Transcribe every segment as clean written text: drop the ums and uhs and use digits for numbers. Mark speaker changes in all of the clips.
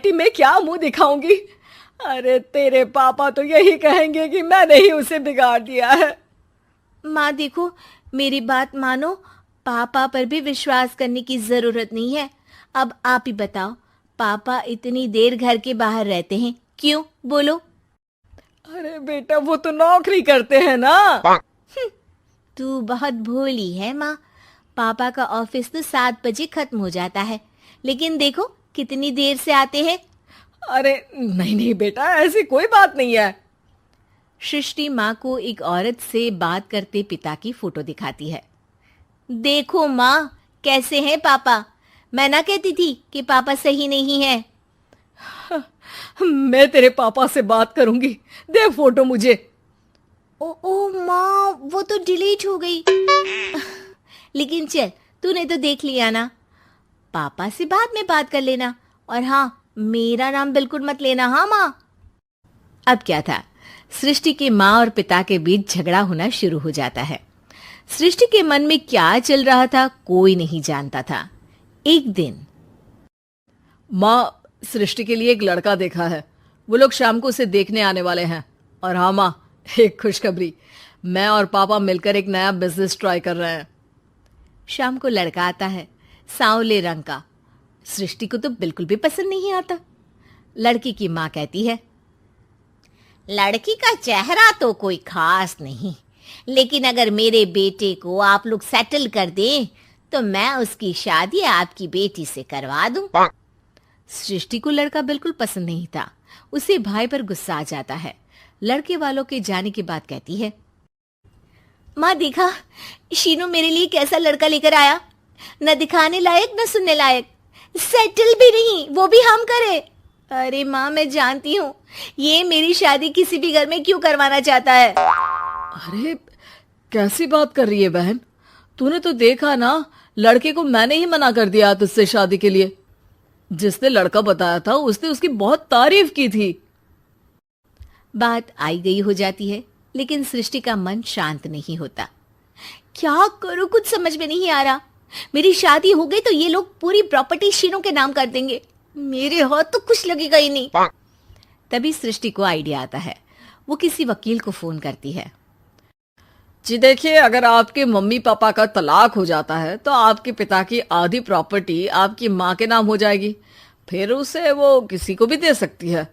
Speaker 1: मैं क्या मुंह दिखाऊंगी। अरे तेरे पापा तो यही कहेंगे कि मैंने ही उसे बिगाड़ दिया है।
Speaker 2: माँ देखो, मेरी बात मानो। पापा पर भी विश्वास करने की जरूरत नहीं है। अब आप ही बताओ, पापा इतनी देर घर के बाहर रहते हैं क्यों? बोलो।
Speaker 1: अरे बेटा वो तो नौकरी करते हैं ना।
Speaker 2: तू बहुत भोली है माँ। पापा का ऑफिस तो 7 बजे खत्म हो जाता है, लेकिन देखो कितनी देर से आते हैं।
Speaker 1: अरे नहीं नहीं बेटा ऐसी कोई बात नहीं है।
Speaker 2: सृष्टि माँ को एक औरत से बात करते पिता की फोटो दिखाती है। देखो माँ, कैसे हैं पापा। मैं ना कहती थी कि पापा सही नहीं है।
Speaker 1: मैं तेरे पापा से बात करूंगी। दे फोटो मुझे।
Speaker 2: ओ माँ, वो तो डिलीट हो गई। लेकिन चल, तूने तो देख लिया ना। पापा से बाद में बात कर लेना। और हाँ, मेरा नाम बिल्कुल मत लेना। हाँ माँ। अब क्या था, सृष्टि के माँ और पिता के बीच झगड़ा होना शुरू हो जाता है। सृष्टि के मन में क्या चल रहा था कोई नहीं जानता था। एक दिन
Speaker 1: माँ, सृष्टि के लिए एक लड़का देखा है। वो लोग शाम को उसे देखने आने वाले हैं। और हाँ माँ, एक खुशखबरी, मैं और पापा मिलकर एक नया बिजनेस ट्राई कर रहे हैं।
Speaker 2: शाम को लड़का आता है, सांवले रंग का। सृष्टि को तो बिल्कुल भी पसंद नहीं आता। लड़की की माँ कहती है, लड़की का चेहरा तो कोई खास नहीं, लेकिन अगर मेरे बेटे को आप लोग सेटल कर दें तो मैं उसकी शादी आपकी बेटी से करवा दूं। सृष्टि को लड़का बिल्कुल पसंद नहीं था। उसे भाई पर गुस्सा आ जाता है। लड़के वालों के जाने के बाद कहती है, माँ देखा, शीनू मेरे लिए कैसा लड़का लेकर आया। न दिखाने लायक न सुनने लायक, सेटल भी नहीं, वो भी हम करे। अरे माँ, मैं जानती हूँ ये मेरी शादी किसी भी घर में क्यों करवाना चाहता है।
Speaker 1: अरे कैसी बात कर रही है बहन। तूने तो देखा ना, लड़के को मैंने ही मना कर दिया तुझसे शादी के लिए। जिसने लड़का बताया था उसने उसकी बहुत तारीफ की थी।
Speaker 2: बात आई गई हो जाती है, लेकिन सृष्टि का मन शांत नहीं होता। क्या करूं, कुछ समझ में नहीं आ रहा। मेरी शादी हो गई तो ये लोग पूरी प्रॉपर्टी शीनू के नाम कर देंगे। मेरे हाथ तो कुछ लगेगा ही नहीं। तभी सृष्टि को आइडिया आता है। वो किसी वकील को फोन करती है।
Speaker 1: जी देखिए, अगर आपके मम्मी पापा का तलाक हो जाता है तो आपके पिता की आधी प्रॉपर्टी आपकी माँ के नाम हो जाएगी। फिर उसे वो किसी को भी दे सकती है।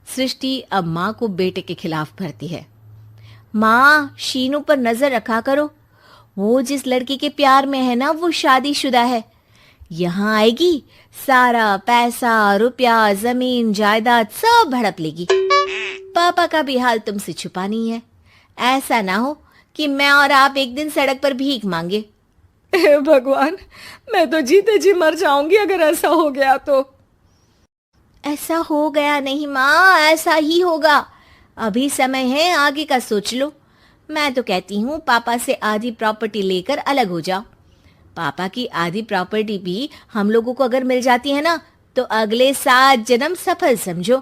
Speaker 2: सृष्टि अब माँ को बेटे के खिलाफ भरती है। माँ, शीनू पर नजर रखा करो। वो जिस लड़की के प्यार में है ना, वो शादीशुदा है। यहाँ आएगी, सारा पैसा रुपया जमीन जायदाद सब हड़प लेगी। पापा का भी हाल तुमसे छुपा नहीं है। ऐसा ना हो कि मैं और आप एक दिन सड़क पर भीख मांगे।
Speaker 1: हे भगवान, मैं तो जीते जी मर जाऊंगी अगर ऐसा हो गया तो।
Speaker 2: ऐसा हो गया नहीं माँ, ऐसा ही होगा। अभी समय है, आगे का सोच लो। मैं तो कहती हूँ पापा से आधी प्रॉपर्टी लेकर अलग हो जाओ। पापा की आधी प्रॉपर्टी भी हम लोगों को अगर मिल जाती है ना, तो अगले 7 जन्म सफल समझो।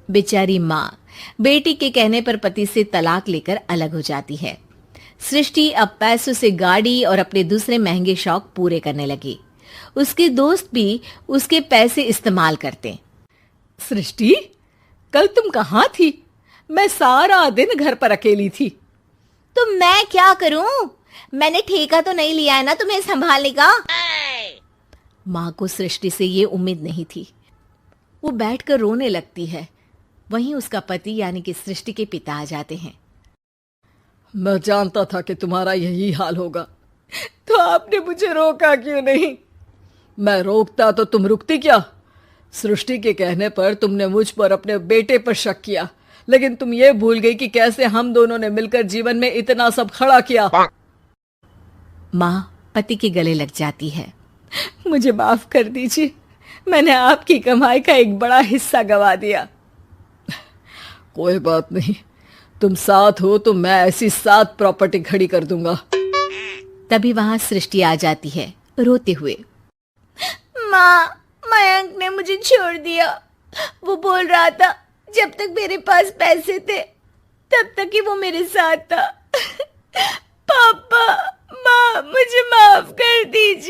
Speaker 2: बेचारी माँ बेटी के कहने पर पति से तलाक लेकर अलग हो जाती है। सृष्टि अब पैसों से गाड़ी और अपने दूसरे महंगे शौक पूरे करने लगी। उसके दोस्त भी उसके पैसे इस्तेमाल करते।
Speaker 1: सृष्टि, कल तुम कहाँ थी? मैं सारा दिन घर पर अकेली थी।
Speaker 2: तो मैं क्या करूं? मैंने ठेका तो नहीं लिया है ना तुम्हें संभालने का। माँ को सृष्टि से ये उम्मीद नहीं थी। वो बैठकर रोने लगती है। वहीं उसका पति यानी कि सृष्टि के पिता आ जाते हैं।
Speaker 1: मैं जानता था कि तुम्हारा यही हाल होगा, तो आपने मुझे रोका क्यों नहीं? मैं रोकता तो तुम रुकती क्या? सृष्टि के कहने पर तुमने मुझ पर अपने बेटे पर शक किया, लेकिन तुम ये भूल गई कि कैसे हम दोनों ने मिलकर जीवन में इतना सब खड़ा किया।
Speaker 2: माँ पति के गले लग जाती है।
Speaker 1: मुझे माफ कर दीजिए, मैंने आपकी कमाई का एक बड़ा हिस्सा गवा दिया। कोई बात नहीं, तुम साथ हो तो मैं ऐसी 7 प्रॉपर्टी खड़ी कर दूंगा।
Speaker 2: तभी वहां सृष्टि आ जाती है रोते हुए। माँ, मयंक ने मुझे छोड़ दिया। वो बोल रहा था जब तक मेरे पास पैसे थे तब तक ही वो मेरे साथ था। पापा, माँ, मुझे माफ कर दीजिए।